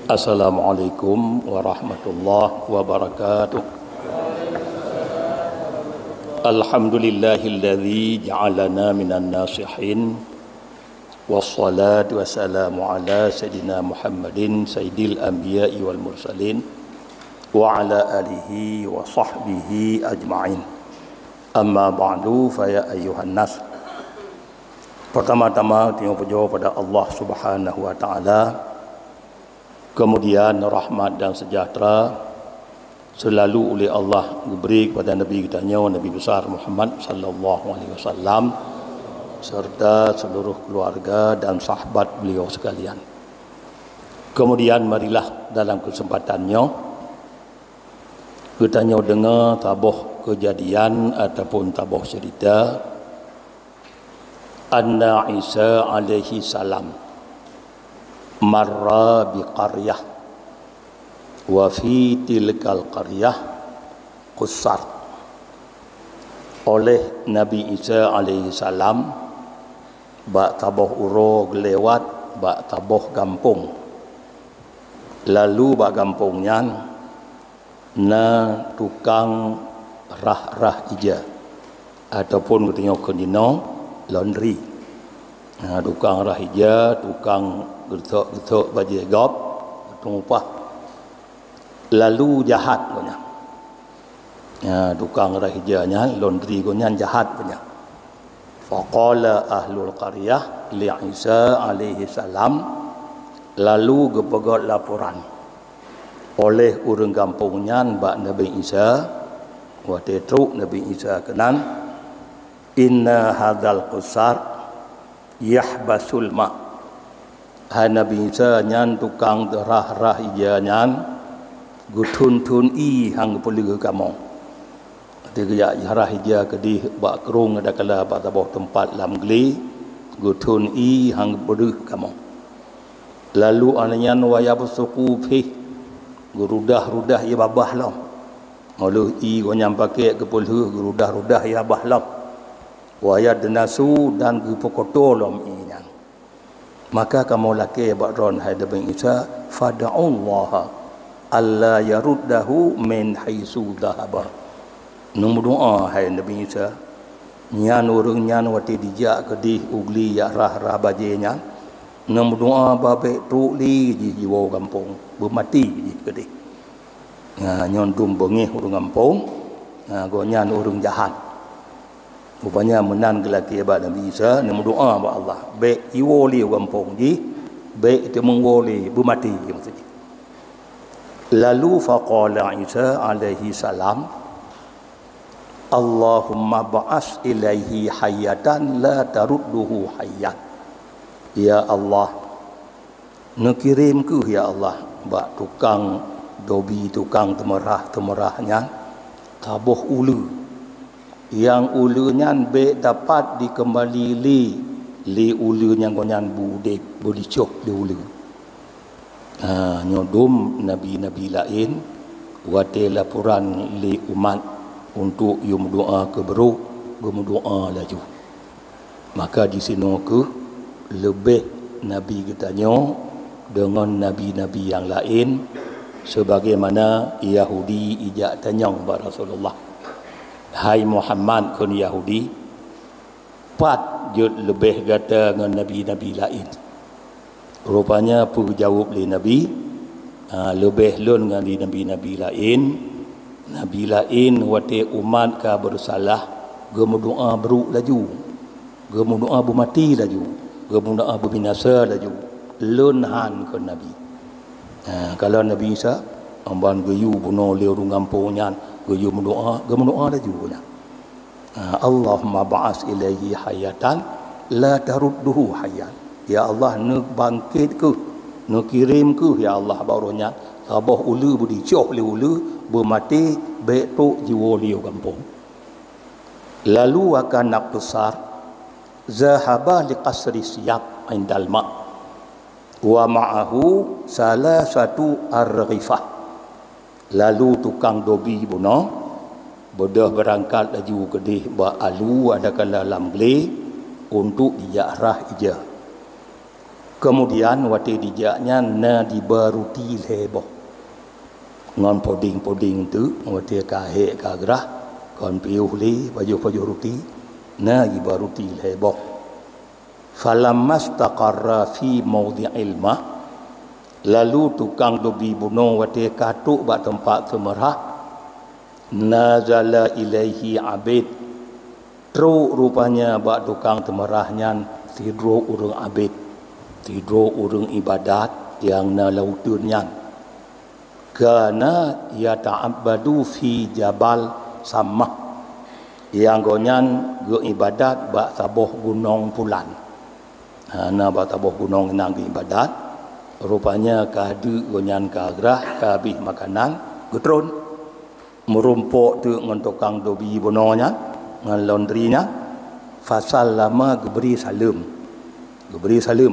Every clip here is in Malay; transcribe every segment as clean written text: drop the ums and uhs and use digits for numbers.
Assalamualaikum warahmatullahi wabarakatuh. Alhamdulillahilladzi ja'alana minan nasihin. Wassalatu wassalamu ala sayyidina Muhammadin sayyidil anbiya'i wal mursalin wa ala alihi wa sahbihi ajma'in. Amma ba'du fa ya ayyuhan nas. Pertama-tama tengok puja pada Allah Subhanahu wa taala. Kemudian rahmat dan sejahtera selalu oleh Allah diberi kepada Nabi kita Nabi besar Muhammad sallallahu alaihi wasallam serta seluruh keluarga dan sahabat beliau sekalian. Kemudian marilah dalam kesempatannya kita dengar tabuh kejadian ataupun tabuh cerita anna Isa alaihi salam marra biqaryah wa fi tilkal qaryah qusar. Oleh Nabi Isa alaihi salam bak tabuh uro lewat bak tabuh kampung, lalu bak kampungnya na tukang rah-rah ija ataupun katanya kendino laundry. Tukang rah ija, tukang getok-getok baju gop, upah. Lalu jahat punya. Tukang rah ijanya, laundry punya jahat punya. Faqala ahlul qaryah li Isa alaihi salam, lalu gepegot laporan oleh orang kampungnya bak Nabi Isa wa tetruk Nabi Isa kenan inna hadzal qusar yahbasul ma. Nabi Isa nyan tukang rah-rah ija nyan gutun-tun i hang perlu kamu. Tiga rah ija kedih bak kerung ada kala pada bawah tempat lam geli gutun i hang perlu kamu. Lalu anyan waya bersuku fi gurudah-rudah ia babah lam. Malu i gonyam pakai kepulhu gurudah-rudah ia bahlam. Waya denasu dan gupokoto lam i nyan. Maka kamu laki bakron hai Nabi Isa fada'ullaha alla yaruddahu min haisu dhahaba. Nung doa hai Nabi Isa nyan urang nyan wati dijak kedih ugli ya rah-rah bajenya. Nung doa babe tu li jiwa kampung bermati kedih. Nyon dum bengih urang kampung go nyan urang jahat. Rupanya menan gelaki abad Nabi Isa nak doa kepada Allah baik iwoli kampung ji baik itu mengwoli bermati maksudnya. Lalu faqala Isa alaihi salam Allahumma ba'as ilaihi hayatan la tarudduhu hayat. Ya Allah nak kirim ke ya Allah bak tukang dobi tukang temerahnya tabuh ulu yang ulunya be dapat dikembali li ulunya gonyan budek bodicok li ulu. Nyodum nabi-nabi lain wate laporan li umat untuk yum doa keberuk berdoa laju. Maka di sini ke lebih nabi kitanya dengan nabi-nabi yang lain sebagaimana Yahudi ijak tanya kepada Rasulullah, hai Muhammad kun Yahudi pat jud lebih kata dengan nabi-nabi lain. Rupanya pu jawab li nabi lebih lun dengan nabi-nabi lain. Nabi lain wate umat ka bersalah gemu doa beruk laju, gemu doa bermati laju, gemu doa berbinasa laju. Lun han kun nabi. Kalau Nabi Isa amban geyu bunuh li urang kampungnya geyu mendoa laju nya. Allahumma ba'as ilaihi hayatan la tarudduhu hayat. Ya Allah nak bangkit ke nak kirim ke ya Allah barunya tabah ulu budi cioh li ulu bermati baik tu jiwa li kampung. Lalu akan nak besar zahaba liqasri siyab indal ma wa ma'ahu salah satu ar-ghifah. Lalu tukang dobi bunuh bodoh berangkat laju kedih ba alu ada kala lam gele untuk dijarah ija. Kemudian wati dijaknya na dibaruti leboh. Ngon poding-poding tu wati kahek kagrah kon piuh li baju-baju ruti na dibaruti leboh. Falamastaqarra fi mawdi'il ma, lalu tukang dobi buno wati katuk bak tempat semerah, nazala ilaihi abid, teruk rupanya bak tukang temerahnya tidro urang abid, tidro urang ibadat yang na lautunnya, karena ia ta'abbadu fi jabal samah, yang gonyan go ibadat bak taboh gunung pulan. Na bak taboh gunung nang ibadat, rupanya kadu gonyan kagrah kabih makanan getron merumpuk tu ngan tukang dobi bononya ngan laundrynya, fasal lama geberi salam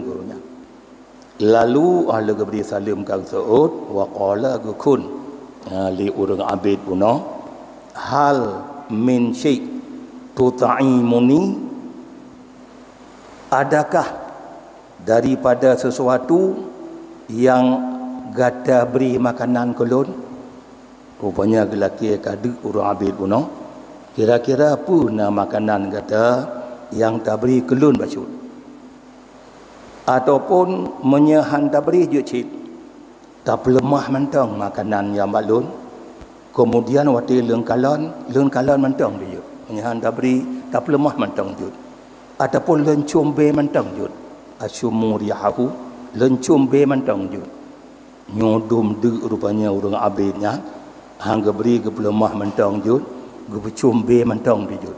gurunya. Lalu ahli geberi salam kang seut wa qala gukun li urang abid bono, hal min syai tuta'imuni, adakah daripada sesuatu yang gada beri makanan kulun? Rupanya gelaki kadu urang abid buno, kira-kira apa na makanan gada yang tak beri kulun bacut, ataupun menyahan tak beri jecit, tak lemah mentang makanan yang balun. Kemudian wati lengkalan mentang dia menyahan tak beri tak lemah mentang jut, ataupun lencumbe mentang jut, asyumu rihahu, lencumbe mentang jut, nyodum de rupanya urang abidnya hangga beri ke pelemah mentang jut, ke becumbe mentang bijut.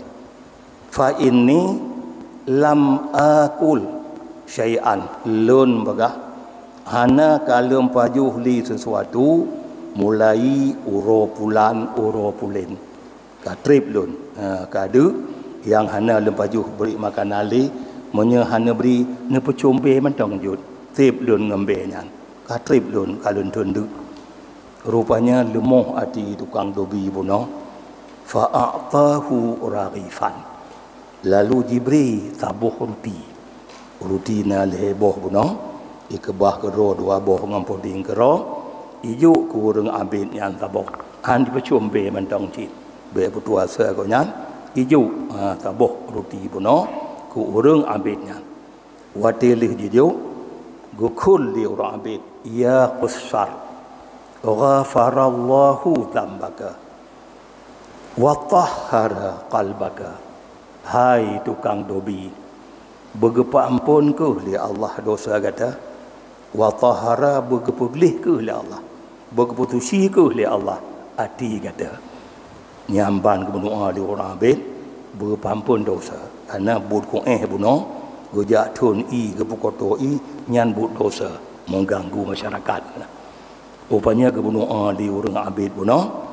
Fa inni lam akul syai'an, lun bagah hana kalem pajuh li sesuatu mulai uro pulan uro pulin katrip lun kadu yang hana lempajuh beri makan ali menye hana beri ne pecumbe mentang jut trip lun ngembenya katrip lun kalun tundu. Rupanya lemoh hati tukang dobi buno, fa'atahu raghifan, lalu diberi tabuh ruti na leboh buno ikebah kero dua boh ngampoding kero ijuk ku urang abid yang tabuh han dipecumbe mentang cit be putuasa ko nyan ijuk tabuh ruti buno ku urang abidnya watilih dijuk gukul li urang abid ya qusar ghafarallahu dzambaka wa tahhara qalbaka, hai tukang dobi, begepa ampun ke li Allah dosa kata, wa tahhara begepeglih ke li Allah, begeputusi ke li Allah hati kata, nyamban ke doa di orang abid begepa ampun dosa karena bud ko buno gojak thun i ke bukoto i nyan bud dosa mengganggu masyarakat. Rupanya ke doa di orang abid buno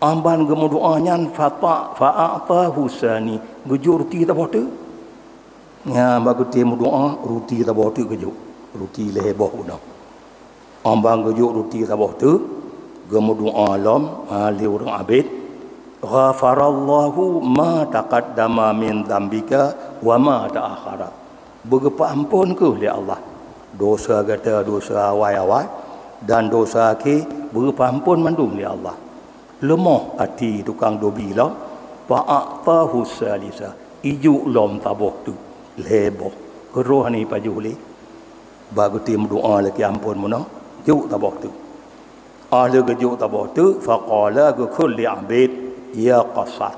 amban ke doa nyan fa'ata husani gejur ruti ta bote nya baguti doa ruti ta bote gejuk ruti leboh buno amban gejuk ruti ta bote gemu doa lam li orang abid ghafarallahu ma taqaddama min dzambika wa ma ta'akhara, begepa ampun ke li Allah dosa kata dosa awai-awai dan dosa ke begepa ampun mandum li Allah. Lemah hati tukang dobi lah, fa'atahu salisa ijuk lom tabuh tu leboh keroh ni pajuh li bagu tim doa lagi ampun mana juk tabuh tu ahli gejuk tabuh tu faqala gukul li abid ya qasar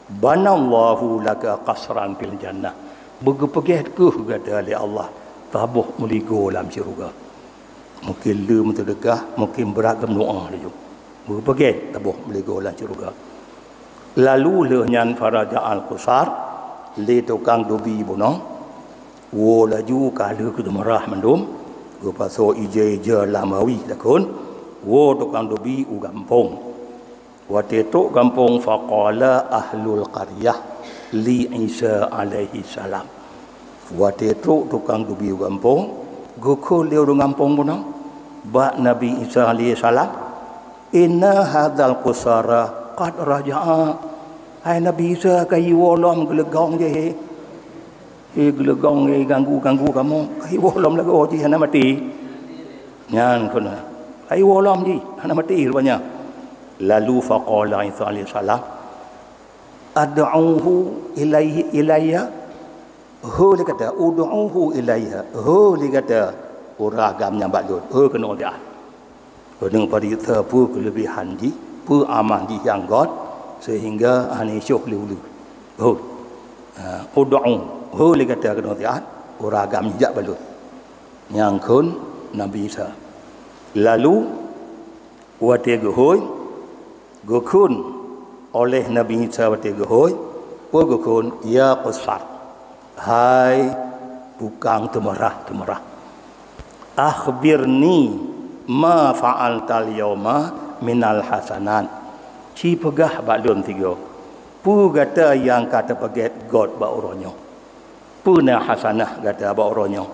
banallahu laka qasran fil jannah, begepegeh ke gada li Allah tabuh muligo dalam syurga. Mungkin lu mentedekah mungkin beragam doa dia berbagai tabuh muligo dalam syurga. Lalu lehnyan faraja al-qusar li tukang dobi buno wo laju kala ke merah mendum go paso ije lamawi dakun wo tukang dobi u gampong wate to gampong faqala ahlul qaryah li Isa alaihi salam, wate to tukang dobi u gampong go ko le urang gampong buno ba Nabi Isa alaihi salam, inna hadzal qusara qad raja'a, hai Nabi Isa kayu wolom gelegong je gelegong ganggu kamu kai wolom lagu ji hana mati nyan kena kai wolom ji hana mati rupanya. Lalu faqala Isa alaihi salam ad'uhu ilayya ho li kata ud'uhu ilayya ho li kata uragam yang balut ho kena dia dengan pada kita pu kelebihan ji pu amal ji yang god sehingga ani syuh liulu ho ud'u ho li kata kena dia uragam jak balut yang kun Nabi Isa. Lalu wate gohoi gokun oleh Nabi Isa wate gohoi po gokun ya qusar hai tukang temerah akhbirni ma fa'altal yawma minal hasanat ci pegah balun tiga pu kata yang kata peget god ba oronyo pu na hasanah kata ba oronyo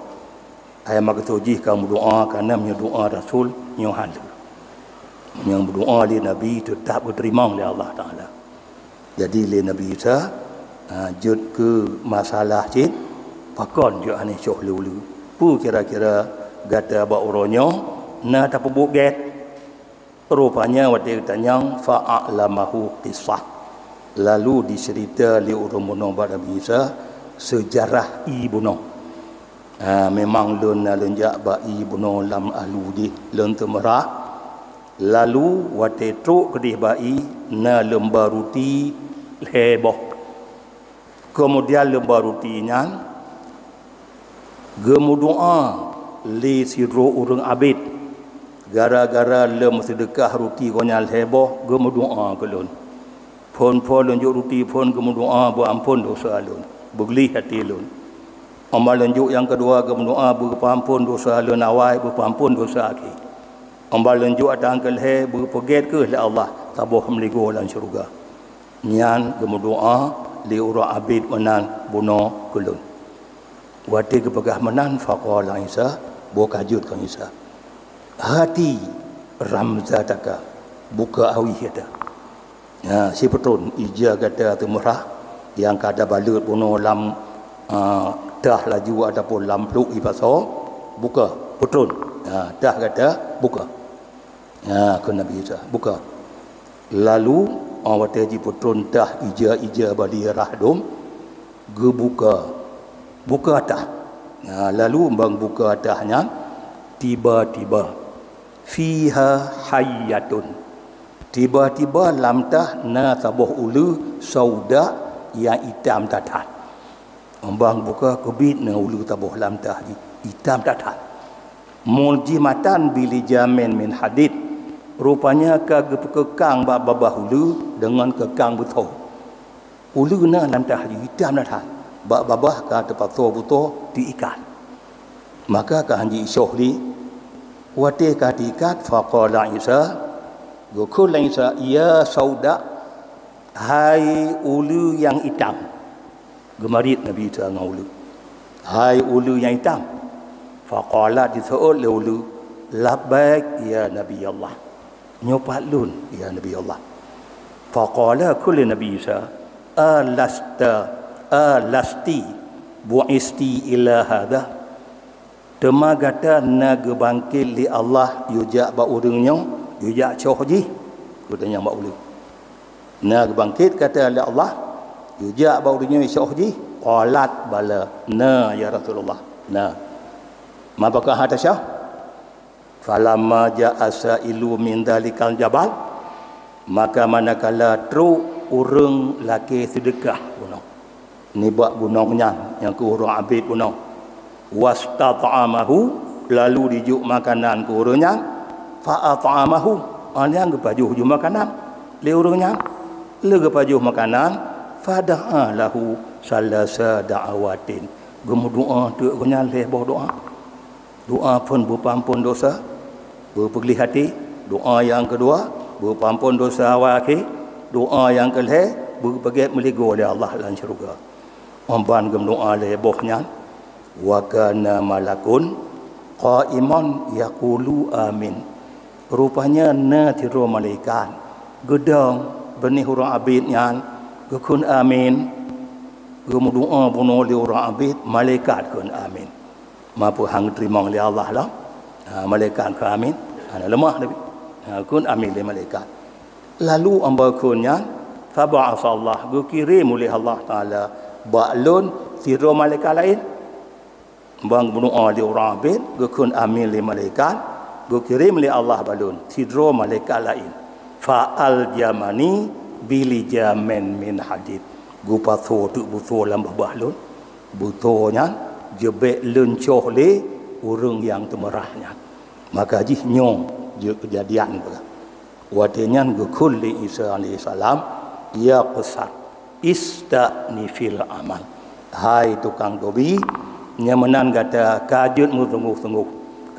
ayam maktuji kamu doa karena doa Rasul nyohan yang berdoa li Nabi tetap diterima oleh Allah Ta'ala. Jadi li Nabi Isa jut ke masalah cik pakon je ane syuh lulu pu kira-kira gata ba oronyo na tak buget rupanya waktu tanya fa'alamahu qissah lalu dicerita li urumono ba Nabi Isa sejarah ibuno. Memang lun jak ba ibuno lam aludi lun temerah. Lalu wate truk kedih bai na lembar ruti heboh. Kemudian lembar rutinya gemu doa li siro urang abid gara-gara lem sedekah ruti konyal heboh gemu doa kelun pon lanjut ruti pon gemu doa bu ampun dosa lun begli hati lun amal lanjut yang kedua gemu doa bu ampun dosa lun awai bu ampun dosa aki. Ambal lanjut ada angkel he berpeget ke oleh Allah tabuh meligo dalam syurga. Nyan gemu doa li ura abid menan buno kulun. Wati kepegah menan faqala Isa bo kajut kan Isa. Hati ramzataka buka awi kata. Ya si petun ija kata temurah yang kada balut buno lam dah laju ataupun lam pluk ipaso buka petun. Dah kata buka. Ya ke Nabi Isa buka. Lalu awak ji putron dah ija bali rahdum buka tah. Lalu bang buka tahnya tiba-tiba fiha hayyatun tiba-tiba lam tah na tabuh ulu sauda yang hitam tatat. Bang buka kebit na ulu tabuh lam tah hitam tatat. Muljimatan bili jamin min hadid rupanya kekang babah hulu dengan kekang betul hulu na dalam tahdi hitam dah babah ka tempat betul diikat maka ka hanji isyuhli wate ka diikat faqala Isa gokul Isa ya sauda hai ulu yang hitam gemarit Nabi Isa ngulu hai ulu yang hitam faqala disaul ulu labbaik ya Nabi Allah nyopat lun ya Nabi Allah. Faqala kulli Nabi Isa alasti bu'isti ila hadha temagata naga bangkit li Allah yujak ba urangnya yujak cohji kutanya ba ulu naga bangkit kata li Allah yujak ba urangnya cohji qalat bala na ya Rasulullah na mapakah hatasyah falamma ja'a sa'ilu min dalikal jabal maka manakala truk urang laki sedekah gunung ni buat gunungnya yang ke urang abid gunung wastata'amahu lalu dijuk makanan ke urangnya fa'ata'amahu yang kepajuh ju makanan le urangnya le kepajuh makanan fada'a lahu salasa da'awatin gemu doa tu gunyan le doa pun berpampun dosa berpegli hati. Doa yang kedua berpampun dosa awal. Doa yang kelih berpegat meligo oleh Allah dalam syurga. Amban gem doa le bohnya wa kana malakun qaiman yaqulu amin. Rupanya na tiru malaikat gedang benih huruf abid yang gekun amin Gemu doa bunuh li orang abid, malaikat kun amin. Mampu hang terima oleh Allah lah. Malaikat kun amin. Ana lemah tapi. Kun amin li malaikat. Lalu amba kunnya fa ba'atha Allah, gu kirim oleh Allah Taala ba'lun sira malaikat lain. Bang bunuh li orang abid, gu kun amin li malaikat, gu kirim li Allah balun sira malaikat lain. Fa al jamani bili jamen min hadid. Gu patho tu buto lam bahlun butonya jebek lencoh le urang yang temerahnya maka ji nyong je kejadian ba wadenya gu kulli Isa alaihi salam ya qasat istani fil amal hai tukang dobi nyamanan kata kajut mu sungguh-sungguh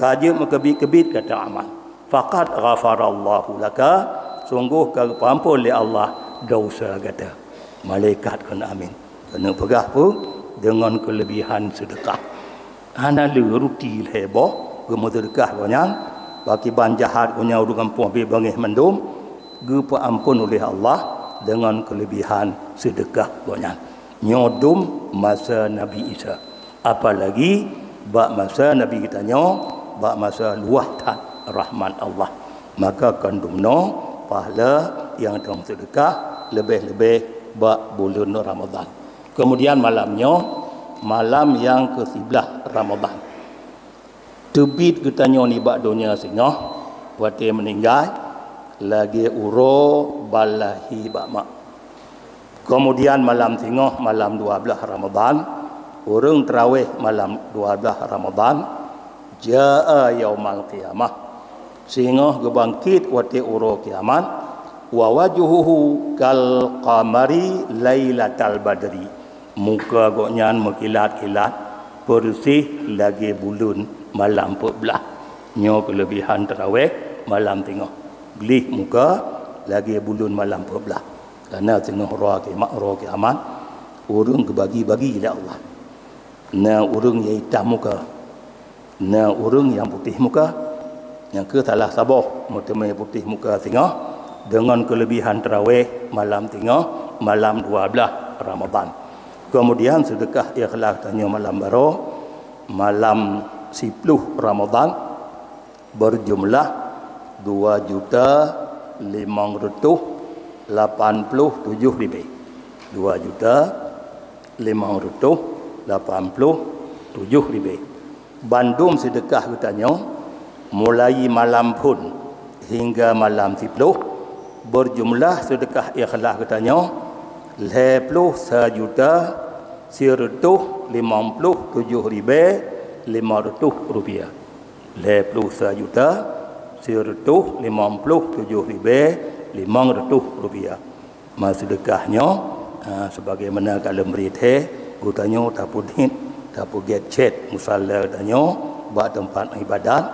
kajut mu kebit kata amal faqad ghafarallahu laka sungguh kampun li Allah dosa kata malaikat kan amin. Kena pegah pun dengan kelebihan sedekah. Ana lu ruti heboh, gemu sedekah banyak, bagi ban jahat punya urut kampung be bangih mendum, ge ampun oleh Allah dengan kelebihan sedekah banyak. Nyodum masa Nabi Isa. Apalagi bak masa Nabi kita bak masa luah tat rahmat Allah. Maka kandungno pahala yang dalam sedekah lebih-lebih bak bulan Ramadan. Kemudian malamnya, malam yang ke-11 Ramadan. Tebit ketanya ni bak dunia singa, wate meninggal, lagi uro balahi bak mak. Kemudian malam singa, malam 12 Ramadan, urang terawih malam 12 Ramadan, jaa yaumal qiyamah. Singa gebangkit wate uro kiamat. Wa wajuhuhu kal qamari lailatal badri, muka goknya mekilat-kilat bersih lagi bulan malam 14. Nyo kelebihan tarawih malam tengah gelih muka lagi bulan malam 14 karena tengah roh kiamat urang kebagi-bagi oleh Allah. Na urang yang hitam muka, na urang yang putih muka, yang ke salah sabah mutemai putih muka tengah dengan kelebihan tarawih malam tengah malam 12 Ramadan. Kemudian sedekah ikhlas tanya malam baru malam 10 Ramadan berjumlah 2.587.000 lebih. 2.587.000 lebih. Bandung sedekah katanya mulai malam pun hingga malam 10 berjumlah sedekah ikhlas katanya 51.157.500 rupiah. 51.157.500 rupiah. Mas sedekahnya sebagaimana kalau berita katanya tapudin tapuget chat musalla katanya buat tempat ibadat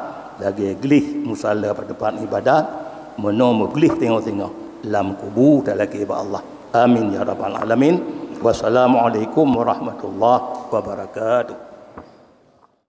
lagi gelih musalla pada tempat ibadat menoma gelih tengok-tengok lam kubur tak lagi ba Allah. Amin ya rabbal alamin. Wassalamualaikum warahmatullahi wabarakatuh.